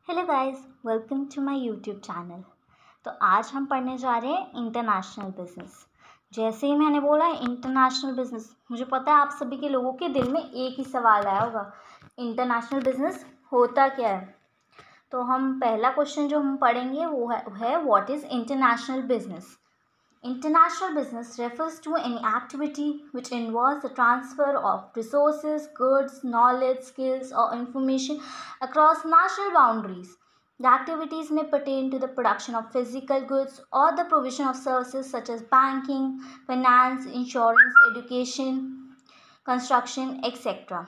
Hello guys, welcome to my YouTube channel. तो आज हम पढ़ने जा रहे हैं इंटरनेशनल बिजनेस। जैसे ही मैंने बोला इंटरनेशनल बिजनेस, मुझे पता है आप सभी के लोगों के दिल में एक ही सवाल आया होगा, इंटरनेशनल बिजनेस होता क्या है। तो हम पहला क्वेश्चन जो हम पढ़ेंगे वो है what is international business. International business refers to any activity which involves the transfer of resources, goods, knowledge, skills, or information across national boundaries. The activities may pertain to the production of physical goods or the provision of services such as banking, finance, insurance, education, construction, etc.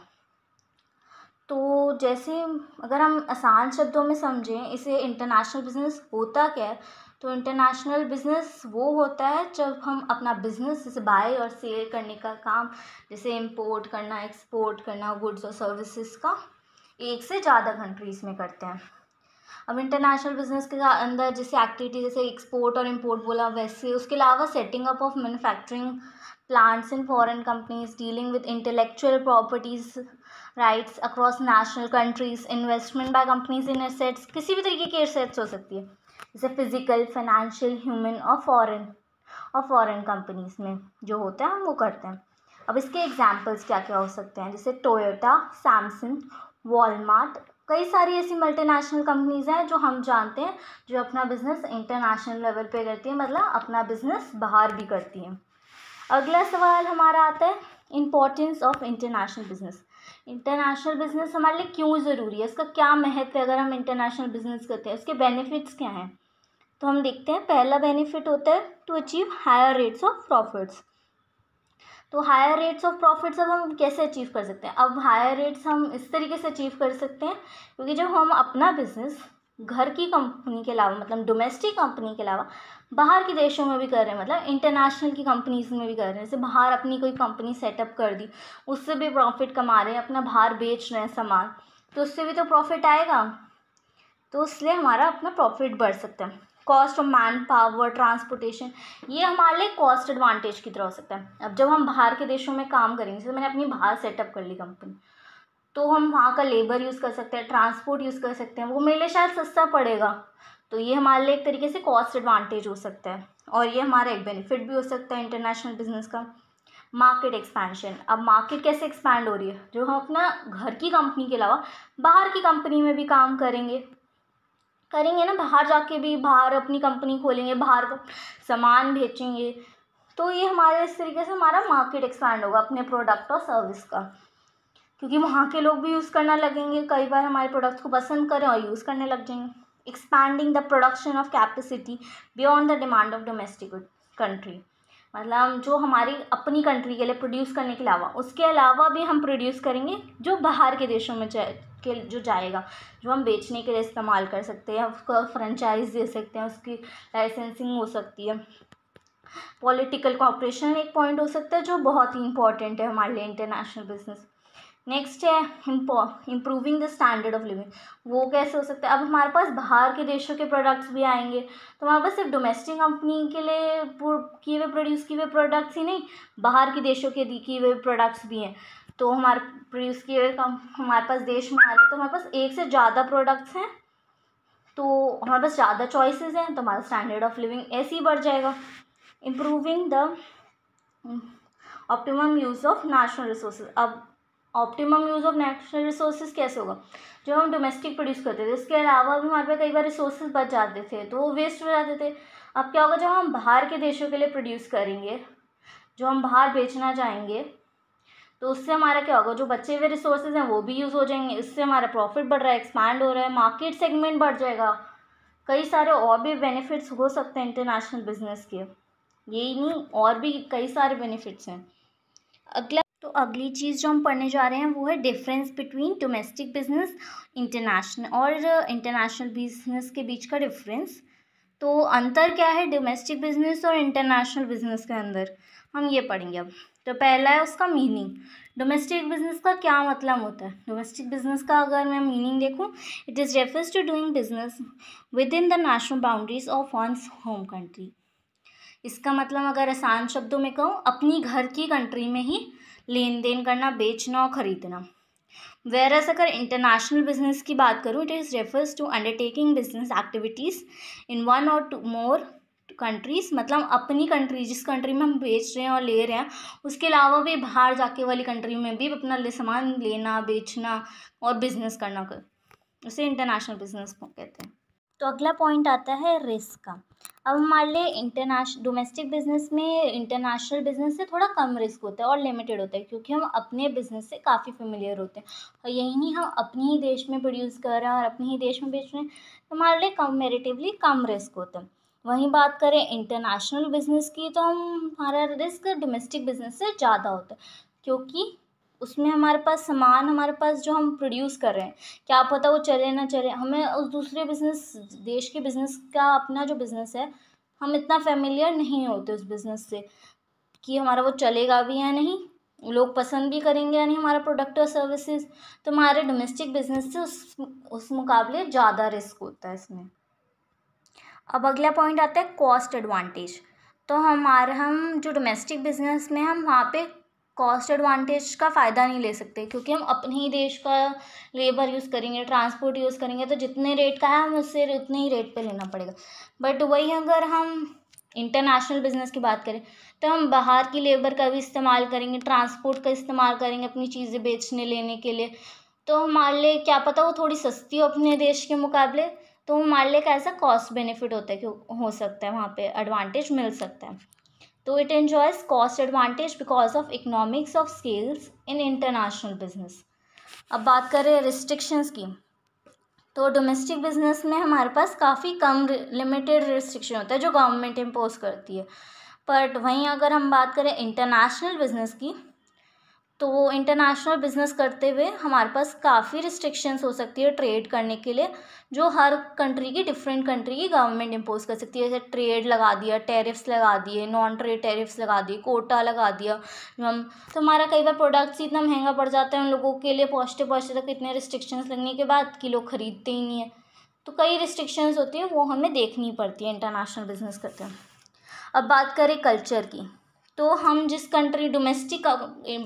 तो जैसे अगर हम आसान शब्दों में समझें इसे, international business होता क्या है। तो इंटरनेशनल बिजनेस वो होता है जब हम अपना बिजनेस जैसे बाय और सेल करने का काम, जैसे इंपोर्ट करना, एक्सपोर्ट करना गुड्स और सर्विसेज का, एक से ज़्यादा कंट्रीज़ में करते हैं। अब इंटरनेशनल बिजनेस के अंदर जैसे एक्टिविटी जैसे एक्सपोर्ट और इंपोर्ट बोला, वैसे उसके अलावा setting up of manufacturing plants in foreign companies, dealing with intellectual properties rights across national countries, investment by companies in assets, किसी भी तरीके की एसेट्स हो सकती है जैसे फिजिकल, फाइनेंशियल, ह्यूमन और फॉरेन कंपनीज में जो होता है हम वो करते हैं। अब इसके एग्जांपल्स क्या क्या हो सकते हैं, जैसे टोयोटा, सैमसंग, वॉलमार्ट, कई सारी ऐसी मल्टीनेशनल कंपनीज हैं जो हम जानते हैं जो अपना बिजनेस इंटरनेशनल लेवल पे करती है, मतलब अपना बिजनेस बाहर भी करती हैं। अगला सवाल हमारा आता है importance of international business. International business हमारे लिए क्यों ज़रूरी है, इसका क्या महत्व है अगर हम इंटरनेशनल बिजनेस करते हैं, उसके बेनिफिट्स क्या हैं। तो हम देखते हैं, पहला बेनिफिट होता है to achieve higher rates of profits. तो हायर रेट्स ऑफ प्रॉफिट्स अब हम कैसे अचीव कर सकते हैं। अब हायर रेट्स हम इस तरीके से अचीव कर सकते हैं क्योंकि जब हम अपना बिजनेस घर की कंपनी के अलावा, मतलब डोमेस्टिक कंपनी के अलावा बाहर के देशों में भी कर रहे हैं, मतलब इंटरनेशनल की कंपनीज में भी कर रहे हैं, जैसे बाहर अपनी कोई कंपनी सेटअप कर दी, उससे भी प्रॉफिट कमा रहे हैं, अपना बाहर बेच रहे हैं सामान, तो उससे भी तो प्रॉफिट आएगा। तो इसलिए हमारा अपना प्रॉफिट बढ़ सकता है। Cost of man power, transportation, ये हमारे लिए कॉस्ट एडवांटेज की तरह हो सकता है। अब जब हम बाहर के देशों में काम करेंगे, जैसे मैंने अपनी बाहर सेटअप कर ली कंपनी, तो हम वहाँ का लेबर यूज़ कर सकते हैं, ट्रांसपोर्ट यूज़ कर सकते हैं, वो मेरे लिए शायद सस्ता पड़ेगा, तो ये हमारे लिए एक तरीके से कॉस्ट एडवांटेज हो सकता है और ये हमारा एक बेनिफिट भी हो सकता है इंटरनेशनल बिजनेस का। मार्केट एक्सपेंशन, अब मार्केट कैसे एक्सपैंड हो रही है, जो हम अपना घर की कंपनी के अलावा बाहर की कंपनी में भी काम करेंगे ना, बाहर जाके भी बाहर अपनी कंपनी खोलेंगे, बाहर का सामान बेचेंगे, तो ये हमारे इस तरीके से हमारा मार्केट एक्सपैंड होगा अपने प्रोडक्ट और सर्विस का, क्योंकि वहाँ के लोग भी यूज़ करना लगेंगे, कई बार हमारे प्रोडक्ट्स को पसंद करें और यूज़ करने लग जाएंगे। Expanding the production of capacity beyond the demand of domestic country, मतलब जो हमारी अपनी कंट्री के लिए प्रोड्यूस करने के अलावा, उसके अलावा भी हम प्रोड्यूस करेंगे जो बाहर के देशों में जो जाएगा, जो हम बेचने के लिए इस्तेमाल कर सकते हैं, उसको फ्रेंचाइज दे सकते हैं, उसकी लाइसेंसिंग हो सकती है। पॉलिटिकल कोऑपरेशन एक पॉइंट हो सकता है जो बहुत ही इंपॉर्टेंट है हमारे लिए इंटरनेशनल बिजनेस। नेक्स्ट है improving the standard of living, वो कैसे हो सकता है। अब हमारे पास बाहर के देशों के प्रोडक्ट्स भी आएंगे, तो हमारे पास सिर्फ डोमेस्टिक कंपनी के लिए किए हुए प्रोड्यूस किए हुए प्रोडक्ट्स ही नहीं, बाहर के देशों के किए हुए प्रोडक्ट्स भी हैं, तो हमारे प्रोड्यूस किए हुए हमारे पास देश में आ रहे हैं, तो हमारे पास एक से ज़्यादा प्रोडक्ट्स हैं, तो हमारे पास ज़्यादा चॉइसेस हैं, तो हमारा स्टैंडर्ड ऑफ लिविंग ऐसे ही बढ़ जाएगा। Improving the optimum use of national resources. अब optimum use of national resources कैसे होगा, जो हम डोमेस्टिक प्रोड्यूस करते थे इसके अलावा भी हमारे पास कई बार रिसोर्सेज बच जाते थे, तो वो वेस्ट हो जाते थे। अब क्या होगा, जब हम बाहर के देशों के लिए प्रोड्यूस करेंगे, जो हम बाहर बेचना चाहेंगे, तो उससे हमारा क्या होगा, जो बचे हुए रिसोर्सेज हैं वो भी यूज़ हो जाएंगे, इससे हमारा प्रॉफिट बढ़ रहा है, एक्सपैंड हो रहा है, मार्केट सेगमेंट बढ़ जाएगा, कई सारे और भी बेनिफिट्स हो सकते हैं इंटरनेशनल बिजनेस के, यही नहीं और भी कई सारे बेनिफिट्स हैं। अगली चीज़ जो हम पढ़ने जा रहे हैं वो है difference between domestic business international और इंटरनेशनल बिजनेस के बीच का डिफरेंस। तो अंतर क्या है डोमेस्टिक बिजनेस और इंटरनेशनल बिजनेस के अंदर, हम ये पढ़ेंगे अब। तो पहला है उसका मीनिंग, डोमेस्टिक बिजनेस का क्या मतलब होता है। डोमेस्टिक बिजनेस का अगर मैं मीनिंग देखूँ, it is refers to doing business with in the national boundaries of one's home country. इसका मतलब अगर आसान शब्दों में कहूँ, अपनी घर की कंट्री में ही लेन देन करना, बेचना और ख़रीदना। वेरएस अगर इंटरनेशनल बिजनेस की बात करूँ, it is refers to undertaking business activities in one और टू मोर कंट्रीज़, मतलब अपनी कंट्री जिस कंट्री में हम बेच रहे हैं और ले रहे हैं उसके अलावा भी बाहर जाके वाली कंट्री में भी अपना सामान लेना, बेचना और बिजनेस करना कर, उसे इंटरनेशनल बिजनेस कहते हैं। तो अगला पॉइंट आता है रिस्क का। अब हमारे लिए डोमेस्टिक बिजनेस में इंटरनेशनल बिजनेस से थोड़ा कम रिस्क होता है और लिमिटेड होता है, क्योंकि हम अपने बिजनेस से काफ़ी फेमिलियर होते हैं और यही नहीं, हम अपने ही देश में प्रोड्यूस कर रहे हैं और अपने ही देश में बेच रहे हैं, तो हमारे लिए कंपेरेटिवली कम रिस्क होता है। वहीं बात करें इंटरनेशनल बिजनेस की, तो हमारा रिस्क डोमेस्टिक बिजनेस से ज़्यादा होता है, क्योंकि उसमें हमारे पास सामान, हमारे पास जो हम प्रोड्यूस कर रहे हैं, क्या पता वो चले ना चले, हमें उस दूसरे बिजनेस देश के बिजनेस का, अपना जो बिजनेस है, हम इतना फेमिलियर नहीं होते उस बिजनेस से कि हमारा वो चलेगा भी या नहीं, लोग पसंद भी करेंगे या नहीं हमारा प्रोडक्ट और सर्विसेज। तो हमारे डोमेस्टिक बिजनेस से उस मुकाबले ज़्यादा रिस्क होता है इसमें। अब अगला पॉइंट आता है कॉस्ट एडवांटेज। तो हम जो डोमेस्टिक बिजनेस में हम वहाँ पे कॉस्ट एडवांटेज का फ़ायदा नहीं ले सकते, क्योंकि हम अपने ही देश का लेबर यूज़ करेंगे, ट्रांसपोर्ट यूज़ करेंगे, तो जितने रेट का है हमें उससे उतने ही रेट पे लेना पड़ेगा। बट वही अगर हम इंटरनेशनल बिजनेस की बात करें, तो हम बाहर की लेबर का भी इस्तेमाल करेंगे, ट्रांसपोर्ट का इस्तेमाल करेंगे अपनी चीज़ें बेचने लेने के लिए, तो हमारे लिए क्या पता वो थोड़ी सस्ती हो अपने देश के मुकाबले, तो हमारे लिए कैसा कॉस्ट बेनिफिट होता है, कि हो सकता है वहाँ पे एडवांटेज मिल सकता है। तो it enjoys cost advantage because of economics of scales in international business. अब बात करें रिस्ट्रिक्शंस की, तो डोमेस्टिक बिजनेस में हमारे पास काफ़ी कम लिमिटेड रिस्ट्रिक्शन होता है जो गवर्नमेंट इम्पोज करती है। बट वहीं अगर हम बात करें इंटरनेशनल बिजनेस की, तो इंटरनेशनल बिजनेस करते हुए हमारे पास काफ़ी रिस्ट्रिक्शंस हो सकती है ट्रेड करने के लिए, जो हर कंट्री की, डिफरेंट कंट्री की गवर्नमेंट इम्पोज कर सकती है। जैसे ट्रेड लगा दिया, टैरिफ्स लगा दिए, नॉन ट्रेड टैरिफ्स लगा दिए, कोटा लगा दिया तो हमारा कई बार प्रोडक्ट्स इतना महंगा पड़ जाता है उन लोगों के लिए, पहुँचते तक इतने रिस्ट्रिक्शंस लगने के बाद कि लोग खरीदते ही नहीं है। तो कई रिस्ट्रिक्शंस होती है, वो हमें देखनी पड़ती है इंटरनेशनल बिजनेस करते हैं। अब बात करें कल्चर की, तो हम जिस कंट्री डोमेस्टिक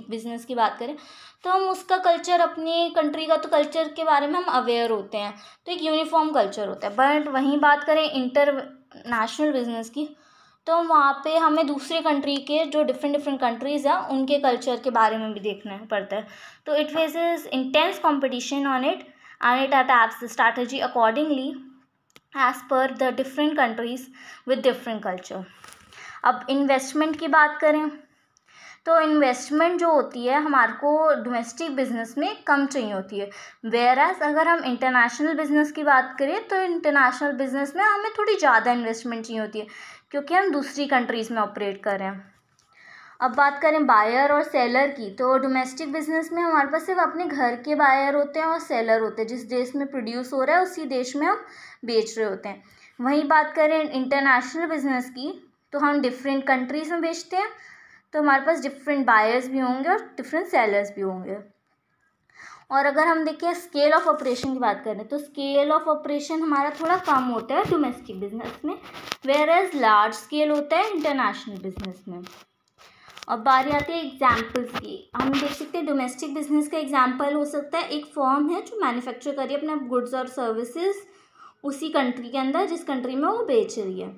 बिजनेस की बात करें, तो हम उसका कल्चर, अपनी कंट्री का तो कल्चर के बारे में हम अवेयर होते हैं, तो एक यूनिफॉर्म कल्चर होता है। बट वहीं बात करें इंटरनेशनल बिजनेस की, तो वहाँ पे हमें दूसरे कंट्री के जो डिफरेंट कंट्रीज़ हैं उनके कल्चर के बारे में भी देखना पड़ता है। तो it faces intense competition on it and it adapts the strategy accordingly as per the different countries with different culture. अब इन्वेस्टमेंट की बात करें, तो इन्वेस्टमेंट जो होती है हमारे को डोमेस्टिक बिजनेस में कम चाहिए होती है, वेयरएज अगर हम इंटरनेशनल बिजनेस की बात करें, तो इंटरनेशनल बिजनेस में हमें थोड़ी ज़्यादा इन्वेस्टमेंट चाहिए होती है, क्योंकि हम दूसरी कंट्रीज़ में ऑपरेट कर रहे हैं। अब बात करें बायर और सेलर की, तो डोमेस्टिक बिजनेस में हमारे पास सिर्फ अपने घर के बायर होते हैं और सेलर होते हैं, जिस देश में प्रोड्यूस हो रहा है उसी देश में हम बेच रहे होते हैं। वहीं बात करें इंटरनेशनल बिजनेस की, तो हम डिफरेंट कंट्रीज़ में बेचते हैं, तो हमारे पास डिफरेंट बायर्स भी होंगे और डिफरेंट सेलर्स भी होंगे। और अगर हम देखें स्केल ऑफ ऑपरेशन की बात करें, तो स्केल ऑफ ऑपरेशन हमारा थोड़ा कम होता है डोमेस्टिक बिजनेस में, वेयर एज लार्ज स्केल होता है इंटरनेशनल बिजनेस में। अब बारी आती है एग्जाम्पल्स की। हम देख सकते हैं डोमेस्टिक बिजनेस का एग्जाम्पल हो सकता है एक फर्म है जो मैन्युफैक्चर कर रही है अपने गुड्स और सर्विसेज उसी कंट्री के अंदर जिस कंट्री में वो बेच रही है।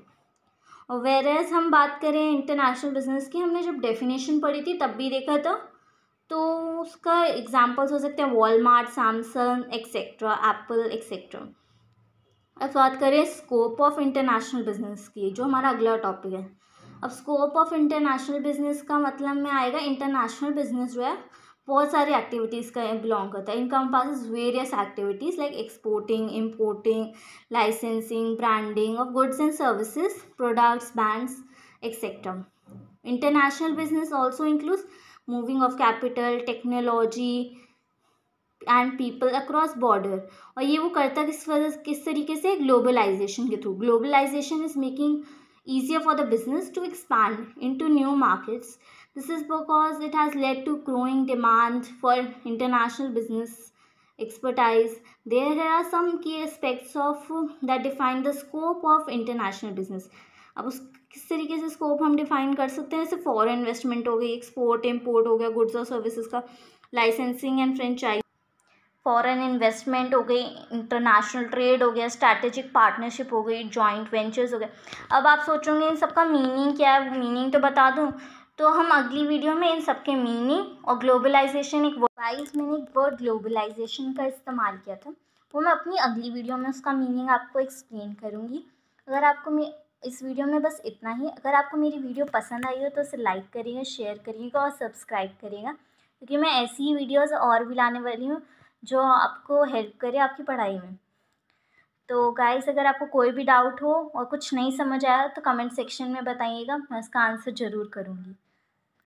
और वेरएज हम बात करें इंटरनेशनल बिजनेस की, हमने जब डेफिनेशन पढ़ी थी तब भी देखा था, तो उसका एग्जाम्पल्स हो सकते हैं Walmart, Samsung etcetera, Apple etcetera. अब बात करें स्कोप ऑफ इंटरनेशनल बिजनेस की, जो हमारा अगला टॉपिक है। अब स्कोप ऑफ इंटरनेशनल बिजनेस का मतलब में आएगा, इंटरनेशनल बिजनेस जो है बहुत सारी एक्टिविटीज़ का बिलोंग करता है। Income passes various activities like exporting, importing, licensing, branding of goods and services, products, bands etcetera. International business also includes moving of capital, technology and people across border. और ये वो करता किस तरीके से, ग्लोबलाइजेशन के through. Globalisation is making easier for the business to expand into new markets. This is because it has led to growing demand for international business expertise. There are some key aspects of that define the scope of international business. अब उस किस तरीके से scope हम define कर सकते हैं, जैसे फॉरेन इन्वेस्टमेंट हो गई, एक्सपोर्ट इम्पोर्ट हो गया, गुड्स और सर्विसेज का, licensing and franchise, foreign investment हो गई, इंटरनेशनल ट्रेड हो गया, स्ट्रैटेजिक पार्टनरशिप हो गई, जॉइंट वेंचर्स हो गए। अब आप सोचोगे इन सबका मीनिंग क्या है, मीनिंग तो बता दूं। तो हम अगली वीडियो में इन सबके मीनिंग और ग्लोबलाइजेशन, एक गाइस मैंने एक वर्ड ग्लोबलाइजेशन का इस्तेमाल किया था, वो मैं अपनी अगली वीडियो में उसका मीनिंग आपको एक्सप्लेन करूँगी। अगर आपको इस वीडियो में बस इतना ही। अगर आपको मेरी वीडियो पसंद आई हो तो उसे लाइक करिएगा, शेयर करिएगा और सब्सक्राइब करिएगा, क्योंकि मैं ऐसी ही वीडियोस और भी लाने वाली हूँ जो आपको हेल्प करे आपकी पढ़ाई में। तो गाइस, अगर आपको कोई भी डाउट हो और कुछ नहीं समझ आया तो कमेंट सेक्शन में बताइएगा, मैं उसका आंसर ज़रूर करूँगी।